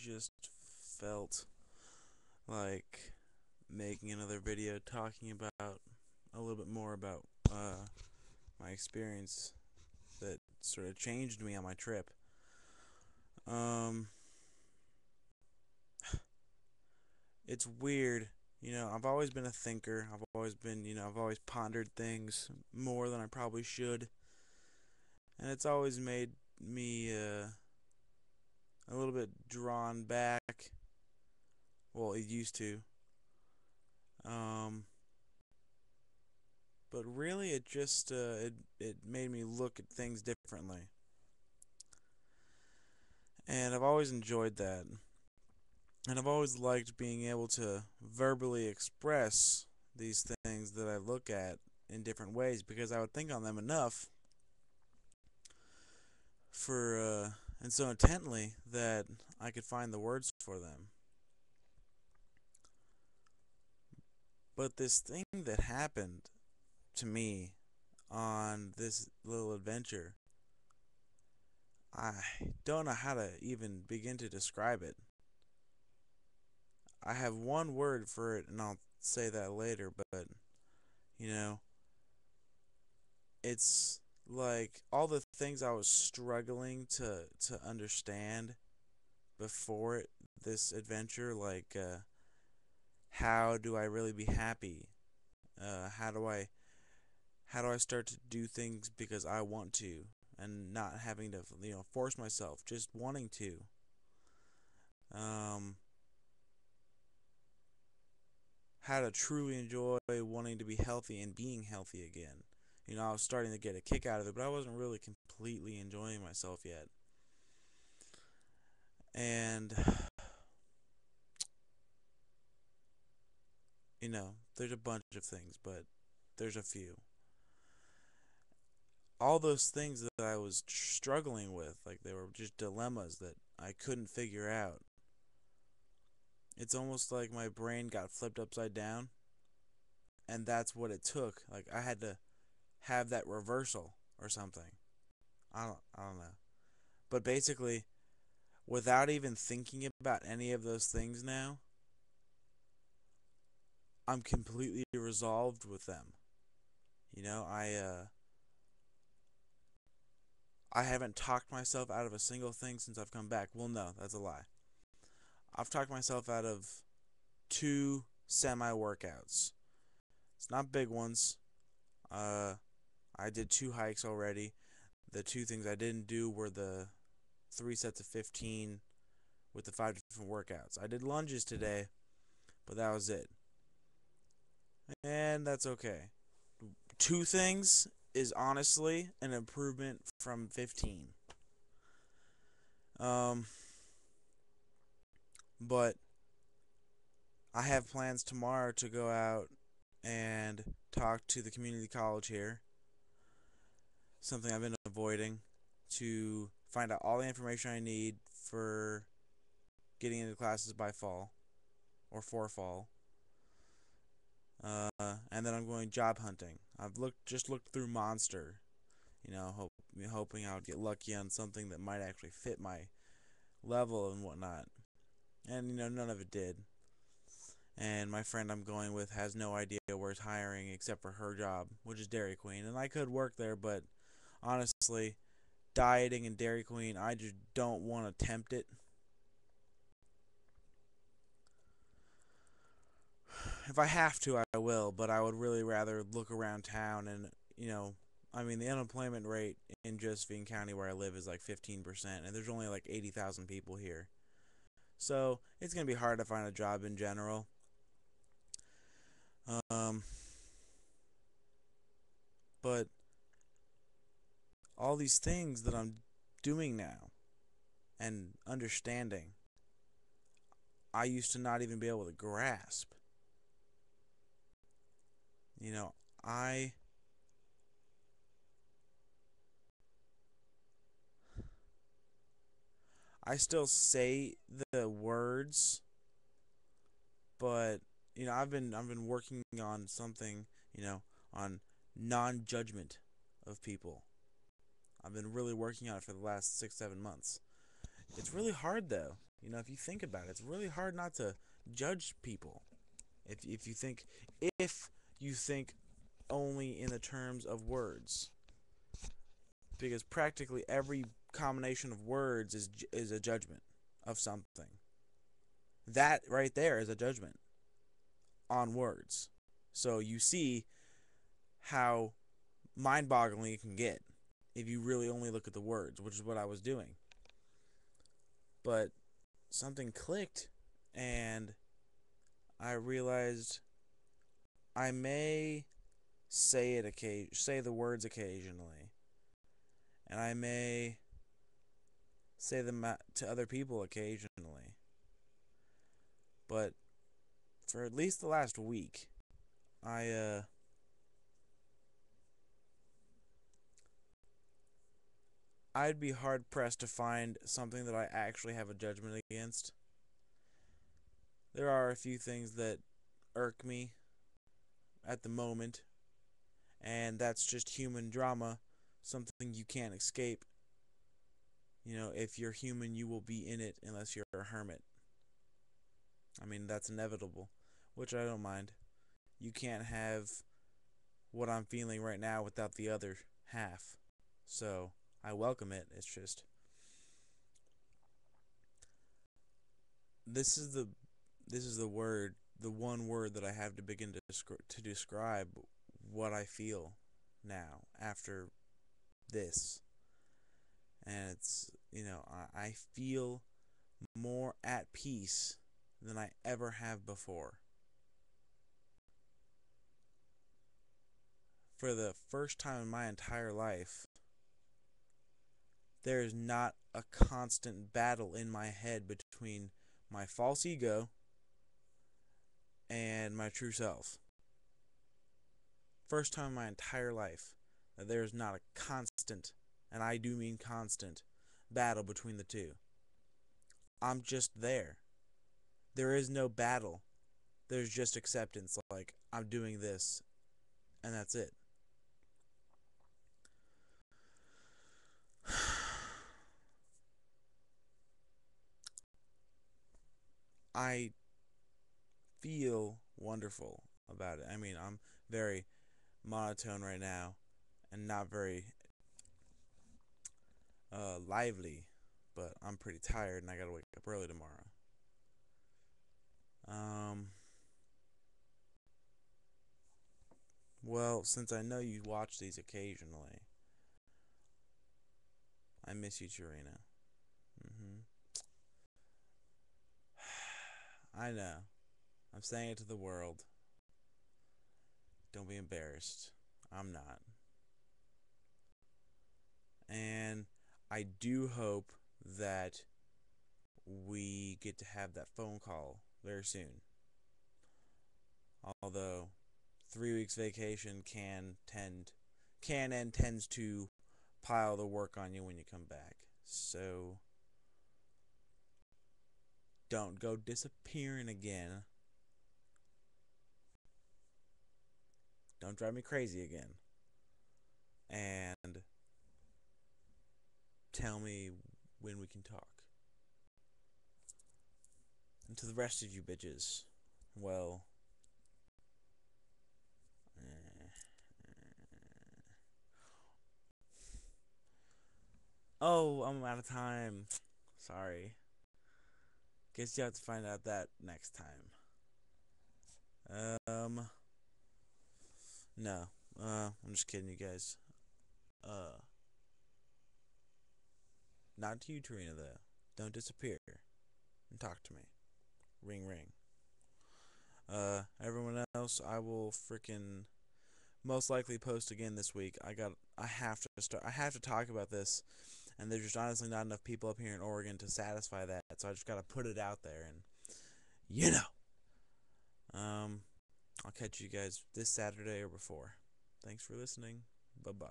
just felt like making another video talking about a little bit more about my experience that sort of changed me on my trip. Um, it's weird, I've always been a thinker. I've always pondered things more than I probably should, and it's always made me a little bit drawn back. Well, it used to. Um, but really, it just it made me look at things differently, and I've always enjoyed that. And I've always liked being able to verbally express these things that I look at in different ways because I would think on them enough for and so intently that I could find the words for them. But this thing that happened to me on this little adventure, I don't know how to even begin to describe it. I have one word for it, and I'll say that later, but you know, it's like all the things I was struggling to understand before this adventure, like how do I really be happy? Uh, how do I how do I start to do things because I want to and not having to force myself, just wanting to. Um, how to truly enjoy wanting to be healthy and being healthy again. I was starting to get a kick out of it, but I wasn't really completely enjoying myself yet. And there's a bunch of things, but there's a few. All those things that I was struggling with, like they were just dilemmas that I couldn't figure out. It's almost like my brain got flipped upside down, and that's what it took. Like I had to have that reversal or something. I don't know. But basically, without even thinking about any of those things now, I'm completely resolved with them. You know, I haven't talked myself out of a single thing since I've come back. Well, no, that's a lie. I've talked myself out of two semi workouts. It's not big ones. Uh, I did 2 hikes already. The two things I didn't do were the 3 sets of 15 with the 5 different workouts. I did lunges today, but that was it. And that's okay. Two things is honestly an improvement from 15. Um, but I have plans tomorrow to go out and talk to the community college here, something I've been avoiding, to find out all the information I need for getting into classes by fall or for fall. And then I'm going job hunting. I've just looked through Monster, hoping I would get lucky on something that might actually fit my level and whatnot. And none of it did. And my friend I'm going with has no idea where it's hiring except for her job, which is Dairy Queen. And I could work there, but honestly, dieting and Dairy Queen, I just don't want to tempt it. If I have to, I will, but I would really rather look around town and, the unemployment rate in Josephine County where I live is like 15%, and there's only like 80,000 people here. So it's going to be hard to find a job in general. Um, but all these things that I'm doing now and understanding, I used to not even be able to grasp. You know, I I still say the words, but I've been working on something, on non-judgment of people. I've been really working on it for the last 6, 7 months. It's really hard though. If you think about it, it's really hard not to judge people. If you think only in the terms of words, because practically every combination of words is a judgment of something. That right there is a judgment on words. So you see how mind-boggling it can get if you really only look at the words, which is what I was doing. But something clicked, and I realized I may say the words occasionally, and I may say them to other people occasionally. But for at least the last week, I'd be hard pressed to find something that I actually have a judgment against. There are a few things that irk me at the moment, and that's just human drama, something you can't escape. If you're human, you will be in it unless you're a hermit. I mean, that's inevitable, which I don't mind. You can't have what I'm feeling right now without the other half. So, I welcome it. It's just this is the one word that I have to begin to describe what I feel now after this. And it's, I feel more at peace than I ever have before. For the first time in my entire life, there is not a constant battle in my head between my false ego and my true self. First time in my entire life that there is not a constant, and I do mean constant, battle between the two. I'm just there. There is no battle. There's just acceptance, like, I'm doing this, and that's it. I feel wonderful about it. I mean, I'm very monotone right now and not very lively, but I'm pretty tired and I gotta wake up early tomorrow. Well, since I know you watch these occasionally, I miss you, Chirina. I know. I'm saying it to the world. Don't be embarrassed. I'm not. And I do hope that we get to have that phone call very soon. Although 3 weeks vacation can and tends to pile the work on you when you come back. So don't go disappearing again. Don't drive me crazy again. And tell me when we can talk. And to the rest of you bitches, well, oh, I'm out of time. Sorry. Guess you have to find out that next time. No. I'm just kidding, you guys. Not to you, Tarina, though. Don't disappear. And talk to me. Ring, ring. Everyone else, I will freaking most likely post again this week. I have to talk about this, and there's just honestly not enough people up here in Oregon to satisfy that, so I just gotta put it out there, and I'll catch you guys this Saturday or before. Thanks for listening. Bye-bye.